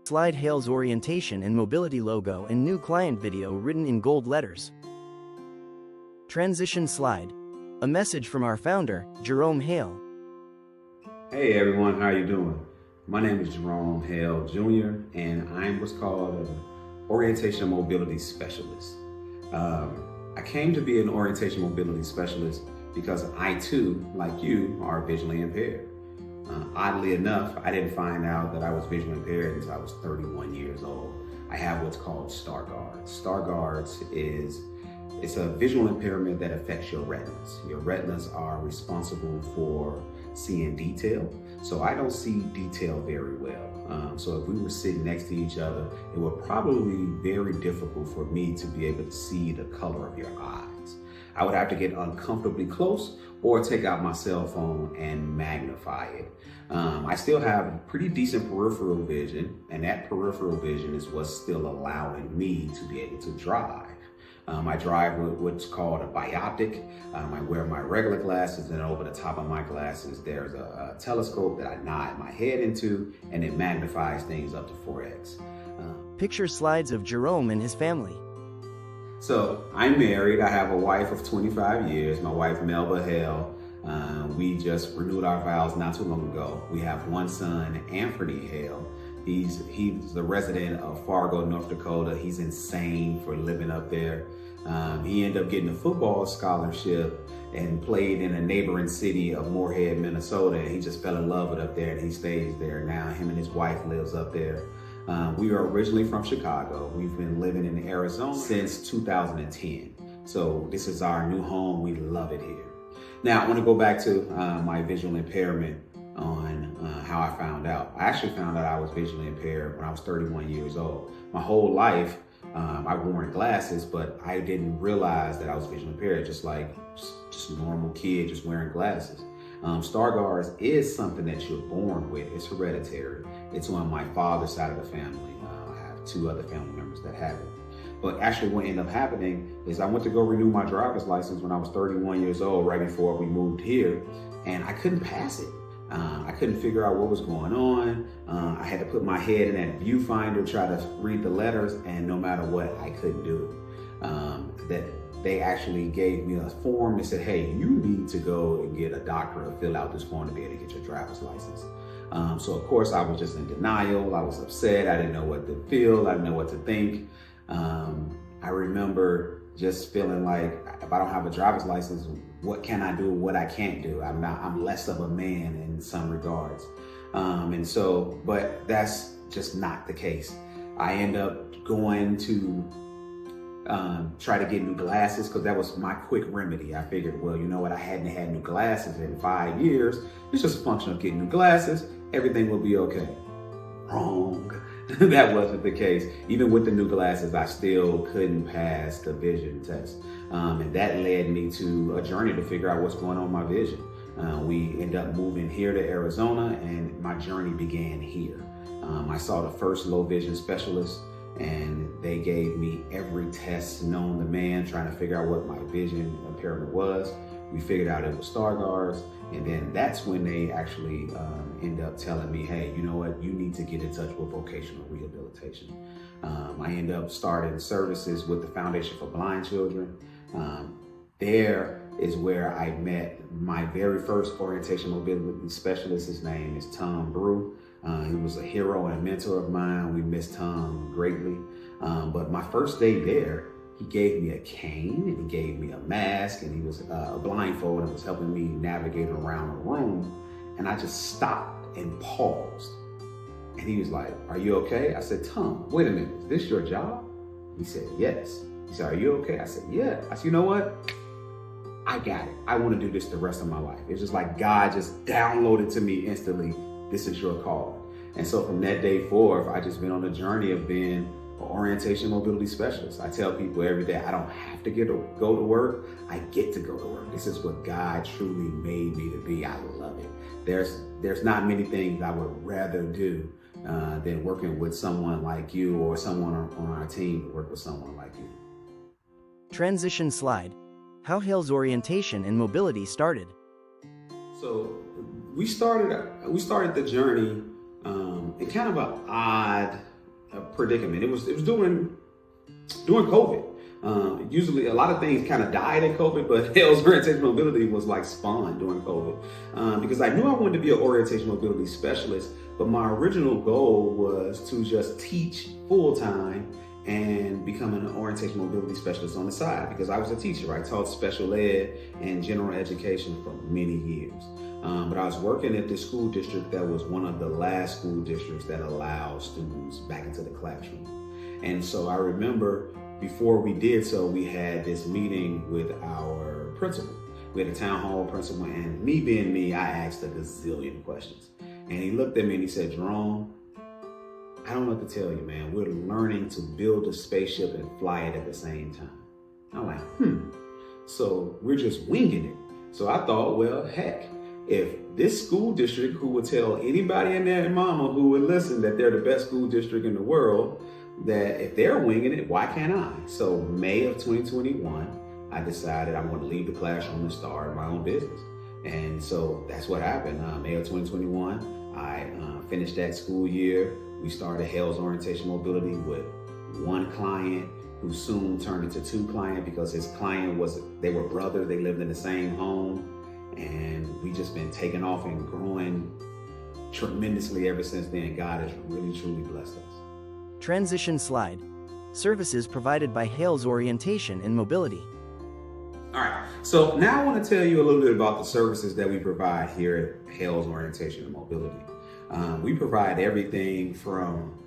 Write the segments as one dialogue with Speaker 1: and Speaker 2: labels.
Speaker 1: Slide Hale's orientation and mobility logo and new client video written in gold letters. Transition slide. A message from our founder, Jerome Hale.
Speaker 2: Hey everyone, how you doing? My name is Jerome Hale Jr. and I'm what's called an orientation mobility specialist. I came to be an orientation mobility specialist because I too, like you, are visually impaired. Oddly enough, I didn't find out that I was visually impaired until I was 31 years old. I have what's called Stargardt's. Stargardt's it's a visual impairment that affects your retinas. Your retinas are responsible for seeing detail. So I don't see detail very well. So if we were sitting next to each other, it would probably be very difficult for me to be able to see the color of your eyes. I would have to get uncomfortably close or take out my cell phone and magnify it. I still have pretty decent peripheral vision, and that peripheral vision is what's still allowing me to be able to drive. I drive with what's called a bioptic. I wear my regular glasses, and over the top of my glasses, there's a telescope that I nod my head into, and it magnifies things up to 4x.
Speaker 1: Picture slides of Jerome and his family.
Speaker 2: So I'm married. I have a wife of 25 years, my wife Melba Hale. We just renewed our vows not too long ago. We have one son, Anthony Hale. He's the resident of Fargo, North Dakota. He's insane for living up there. He ended up getting a football scholarship and played in a neighboring city of Moorhead, Minnesota. And he just fell in love with up there, and he stays there now. Him and his wife lives up there. We are originally from Chicago. We've been living in Arizona since 2010. So this is our new home. We love it here. Now I want to go back to my visual impairment on how I found out. I actually found out I was visually impaired when I was 31 years old. My whole life, I wore glasses, but I didn't realize that I was visually impaired, just like just a normal kid just wearing glasses. Stargardt's is something that you're born with. It's hereditary. It's on my father's side of the family. I have two other family members that have it. But actually what ended up happening is I went to go renew my driver's license when I was 31 years old, right before we moved here, and I couldn't pass it. I couldn't figure out what was going on. I had to put my head in that viewfinder, try to read the letters, and no matter what, I couldn't do it. That they actually gave me a form that said, hey, you need to go and get a doctor to fill out this form to be able to get your driver's license. So of course I was just in denial. I was upset. I didn't know what to feel. I didn't know what to think. I remember just feeling like if I don't have a driver's license, what can I do, what I can't do? I'm less of a man in some regards. But that's just not the case. I end up going to try to get new glasses because that was my quick remedy. I figured, well, you know what? I hadn't had new glasses in 5 years. It's just a function of getting new glasses. Everything will be okay. Wrong. That wasn't the case. Even with the new glasses, I still couldn't pass the vision test. And that led me to a journey to figure out what's going on with my vision. We ended up moving here to Arizona, and my journey began here. I saw the first low vision specialist, and they gave me every test known to man, trying to figure out what my vision impairment was. We figured out it was Stargardt's, and then that's when they actually end up telling me, hey, you know what, you need to get in touch with vocational rehabilitation. I end up starting services with the Foundation for Blind Children. There is where I met my very first orientation mobility specialist. His name is Tom Brew. He was a hero and a mentor of mine. We miss Tom greatly. But my first day there, he gave me a cane, and he gave me a mask, and he was a blindfold and was helping me navigate around the room. And I just stopped and paused. And he was like, are you okay? I said, Tom, wait a minute, is this your job? He said, yes. He said, are you okay? I said, yeah. I said, you know what? I got it. I want to do this the rest of my life. It's just like God just downloaded to me instantly, this is your call. And so from that day forth, I just been on a journey of being an orientation mobility specialist. I tell people every day, I don't have to go to work. I get to go to work. This is what God truly made me to be. I love it. There's not many things I would rather do than working with someone like you or someone on our team to work with someone like you.
Speaker 1: Transition slide. How Hale's orientation and mobility started.
Speaker 2: So we started the journey in kind of an odd predicament. It was during COVID. Usually a lot of things kind of died in COVID, but Hale's orientation mobility was like spawned during COVID because I knew I wanted to be an orientation mobility specialist, but my original goal was to just teach full time and become an orientation mobility specialist on the side because I was a teacher. I taught special ed and general education for many years. But I was working at this school district that was one of the last school districts that allowed students back into the classroom. And so I remember before we did so, we had this meeting with our principal. We had a town hall principal, and me being me, I asked a gazillion questions. And he looked at me and he said, Jerome, I don't know what to tell you, man. We're learning to build a spaceship and fly it at the same time. I'm like, so we're just winging it. So I thought, well, heck, if this school district who would tell anybody and their mama who would listen that they're the best school district in the world, that if they're winging it, why can't I? So May of 2021, I decided I want to leave the classroom and start my own business. And so that's what happened. May of 2021, I finished that school year. We started Hale's Orientation Mobility with one client who soon turned into two clients because his client they were brothers. They lived in the same home. And we just been taking off and growing tremendously ever since then. God has really, truly blessed us.
Speaker 1: Transition slide. Services provided by Hale's Orientation and Mobility.
Speaker 2: All right, so now I want to tell you a little bit about the services that we provide here at Hale's Orientation and Mobility. We provide everything from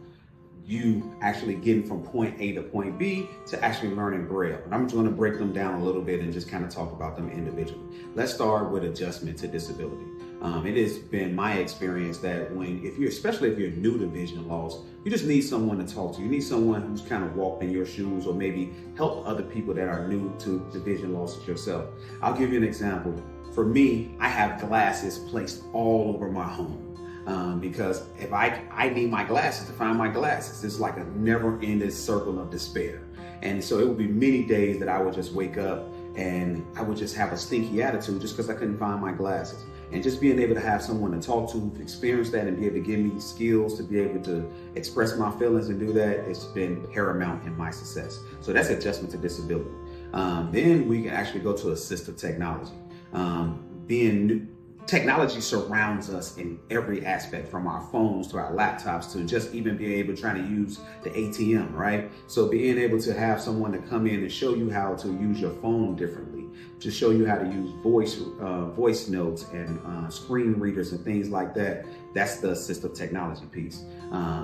Speaker 2: you actually getting from point A to point B to actually learning Braille. And I'm just going to break them down a little bit and just kind of talk about them individually. Let's start with adjustment to disability. It has been my experience that especially if you're new to vision loss, you just need someone to talk to. You need someone who's kind of walked in your shoes or maybe help other people that are new to vision loss yourself. I'll give you an example. For me, I have glasses placed all over my home. Because if I need my glasses to find my glasses, it's like a never-ending circle of despair. And so it would be many days that I would just wake up and I would just have a stinky attitude just because I couldn't find my glasses. And just being able to have someone to talk to who've experienced that and be able to give me skills to be able to express my feelings and do that, it's been paramount in my success. So that's adjustment to disability. Then we can actually go to assistive technology. Technology surrounds us in every aspect, from our phones to our laptops to just even being able to try to use the ATM, right? So being able to have someone to come in and show you how to use your phone differently, to show you how to use voice notes and screen readers and things like that. That's the assistive technology piece.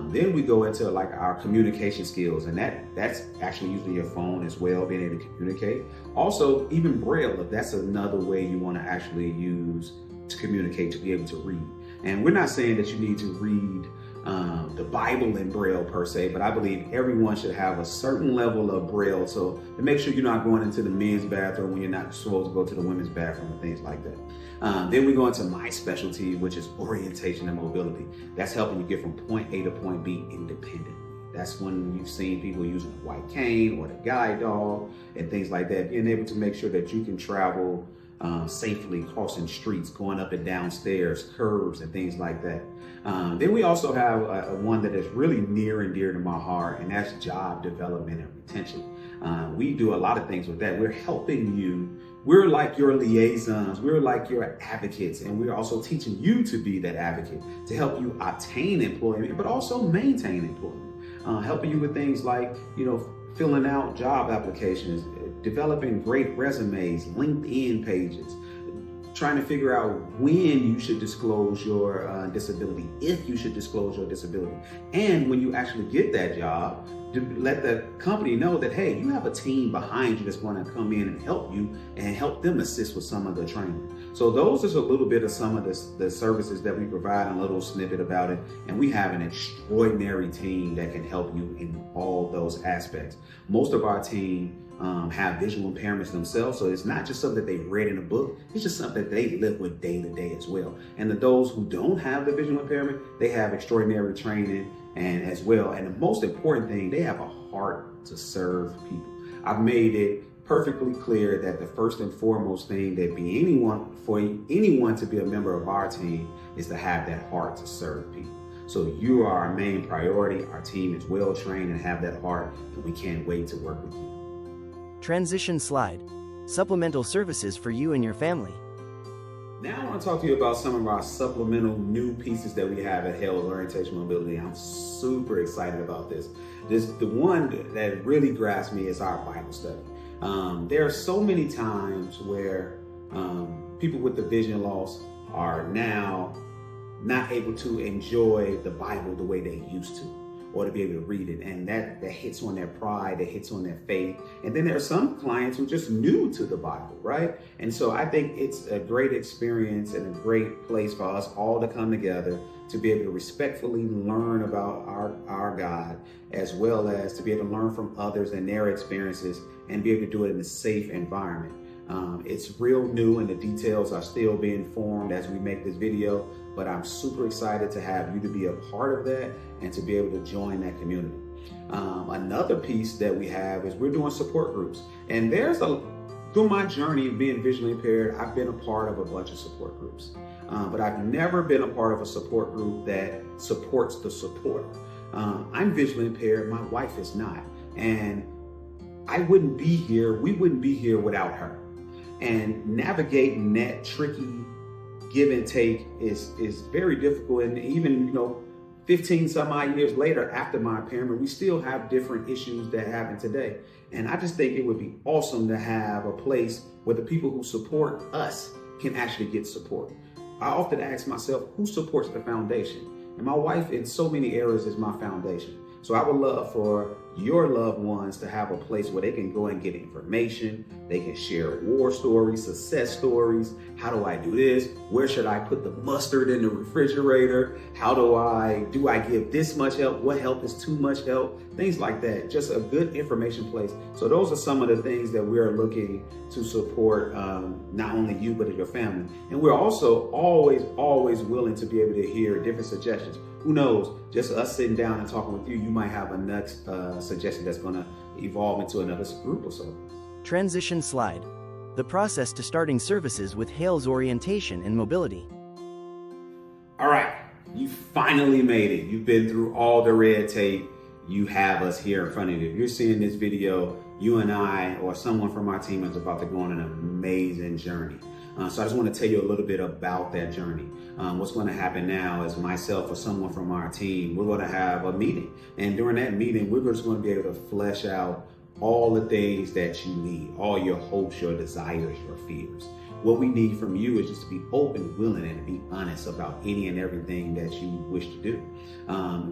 Speaker 2: Then we go into like our communication skills, and that's actually using your phone as well, being able to communicate. Also, even Braille, if that's another way you want to actually use to communicate, to be able to read. And we're not saying that you need to read the Bible in Braille per se, but I believe everyone should have a certain level of Braille, so to make sure you're not going into the men's bathroom when you're not supposed to go to the women's bathroom and things like that. Then we go into my specialty, which is orientation and mobility. That's helping you get from point A to point B independently. That's when you've seen people using a white cane or the guide dog and things like that, being able to make sure that you can travel safely, crossing streets, going up and down stairs, curbs, and things like that. Then we also have one that is really near and dear to my heart, and that's job development and retention. We do a lot of things with that. We're helping you. We're like your liaisons. We're like your advocates, and we're also teaching you to be that advocate to help you obtain employment, but also maintain employment. Helping you with things like, filling out job applications, developing great resumes, LinkedIn pages, trying to figure out when you should disclose your disability, if you should disclose your disability. And when you actually get that job, to let the company know that, hey, you have a team behind you that's going to come in and help you and help them assist with some of the training. So those is a little bit of some of the services that we provide, a little snippet about it. And we have an extraordinary team that can help you in all those aspects. Most of our team have visual impairments themselves, so it's not just something that they read in a book, it's just something that they live with day to day as well. And those who don't have the visual impairment, they have extraordinary training and as well. And the most important thing, they have a heart to serve people. I've made it perfectly clear that the first and foremost thing that for anyone to be a member of our team is to have that heart to serve people. So you are our main priority. Our team is well trained and have that heart, and we can't wait to work with you.
Speaker 1: Transition slide. Supplemental services for you and your family.
Speaker 2: Now I want to talk to you about some of our supplemental new pieces that we have at Hale's Orientation Mobility. I'm super excited about this. The one that really grabs me is our Bible study. There are so many times where people with the vision loss are now not able to enjoy the Bible the way they used to, or to be able to read it. And that hits on their pride, that hits on their faith. And then there are some clients who are just new to the Bible, right? And so I think it's a great experience and a great place for us all to come together to be able to respectfully learn about our God, as well as to be able to learn from others and their experiences and be able to do it in a safe environment. It's real new and the details are still being formed as we make this video, but I'm super excited to have you to be a part of that and to be able to join that community. Another piece that we have is we're doing support groups. And through my journey of being visually impaired, I've been a part of a bunch of support groups, but I've never been a part of a support group that supports the supporter. I'm visually impaired, my wife is not. And we wouldn't be here without her. And navigating that tricky give and take is very difficult. And even, 15 some odd years later after my impairment, we still have different issues that happen today. And I just think it would be awesome to have a place where the people who support us can actually get support. I often ask myself, who supports the foundation? And my wife in so many areas is my foundation. So I would love for your loved ones to have a place where they can go and get information. They can share war stories, success stories. How do I do this? Where should I put the mustard in the refrigerator? Do I give this much help? What help is too much help? Things like that. Just a good information place. So those are some of the things that we are looking to support, not only you, but your family. And we're also always willing to be able to hear different suggestions. Who knows, just us sitting down and talking with you, you might have a next suggestion that's going to evolve into another group or so.
Speaker 1: Transition slide. The process to starting services with Hale's Orientation and Mobility.
Speaker 2: All right, you finally made it. You've been through all the red tape. You have us here in front of you. If you're seeing this video, you and I or someone from our team is about to go on an amazing journey. So I just want to tell you a little bit about that journey. What's going to happen now is myself or someone from our team, we're going to have a meeting. And during that meeting, we're just going to be able to flesh out all the things that you need, all your hopes, your desires, your fears. What we need from you is just to be open, willing, and to be honest about any and everything that you wish to do.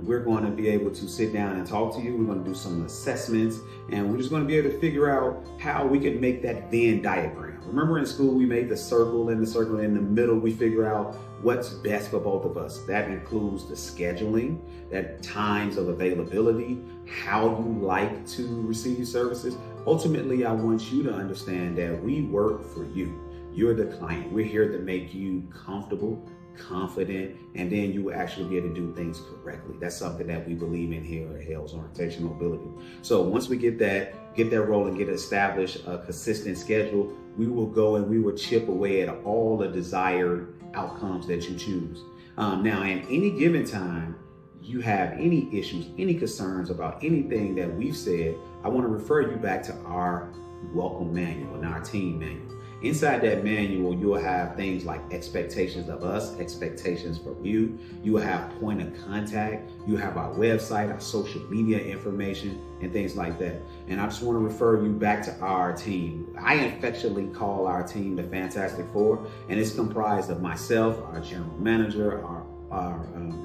Speaker 2: We're going to be able to sit down and talk to you. We're going to do some assessments, and we're just going to be able to figure out how we can make that Venn diagram. Remember in school, we made the circle in the middle, we figure out what's best for both of us. That includes the scheduling, that times of availability, how you like to receive services. Ultimately, I want you to understand that we work for you. You're the client. We're here to make you comfortable, confident, and then you will actually be able to do things correctly. That's something that we believe in here at Hale's Orientation Mobility. So once we get that rolling, get established a consistent schedule, we will go and we will chip away at all the desired outcomes that you choose. Now, in any given time, you have any issues, any concerns about anything that we've said, I want to refer you back to our welcome manual and our team manual. Inside that manual, you'll have things like expectations of us, expectations from you. You will have point of contact. You have our website, our social media information, and things like that. And I just want to refer you back to our team. I affectionately call our team the Fantastic Four, and it's comprised of myself, our general manager, our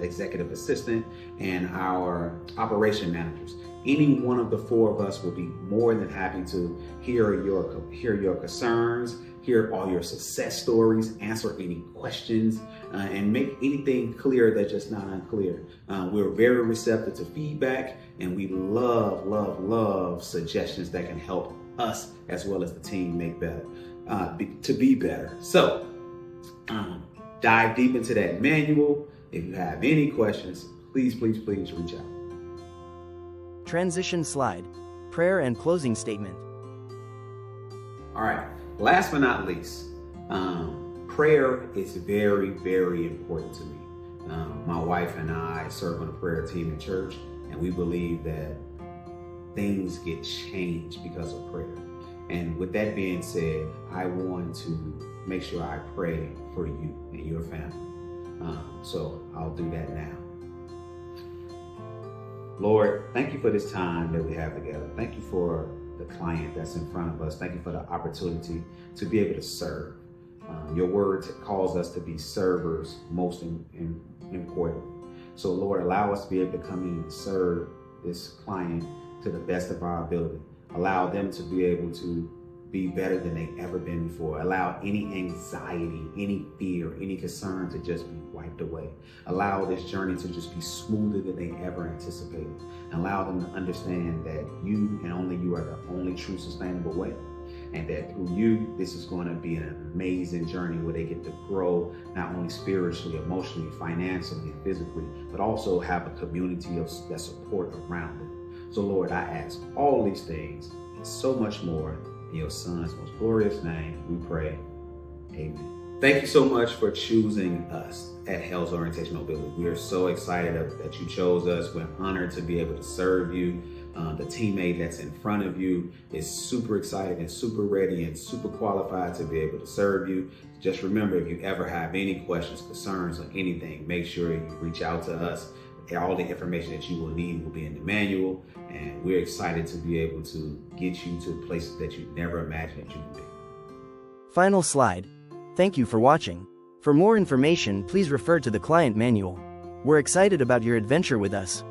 Speaker 2: executive assistant, and our operation managers. Any one of the four of us will be more than happy to hear your concerns, hear all your success stories, answer any questions, and make anything clear that's just not unclear. We're very receptive to feedback, and we love suggestions that can help us as well as the team make better, to be better. So dive deep into that manual. If you have any questions, please reach out.
Speaker 1: Transition slide. Prayer and closing statement.
Speaker 2: All right. Last but not least, prayer is very, very important to me. My wife and I serve on a prayer team in church, and we believe that things get changed because of prayer. And with that being said, I want to make sure I pray for you and your family. So I'll do that now. Lord, thank you for this time that we have together. Thank you for the client that's in front of us. Thank you for the opportunity to be able to serve. Your word calls us to be servers, most important. So Lord, allow us to be able to come in and serve this client to the best of our ability. Allow them to be able to be better than they've ever been before. Allow any anxiety, any fear, any concern to just be wiped away. Allow this journey to just be smoother than they ever anticipated. And allow them to understand that you and only you are the only true sustainable way. And that through you, this is going to be an amazing journey where they get to grow, not only spiritually, emotionally, financially, and physically, but also have a community of that support around them. So Lord, I ask all these things and so much more in your son's most glorious name, we pray. Amen. Thank you so much for choosing us at Hale's Orientation Mobility. We are so excited that you chose us. We're honored to be able to serve you. The teammate that's in front of you is super excited and super ready and super qualified to be able to serve you. Just remember, if you ever have any questions, concerns, or anything, make sure you reach out to us. All the information that you will need will be in the manual, and we're excited to be able to get you to places that you never imagined that you could be.
Speaker 1: Final slide. Thank you for watching. For more information, please refer to the client manual. We're excited about your adventure with us.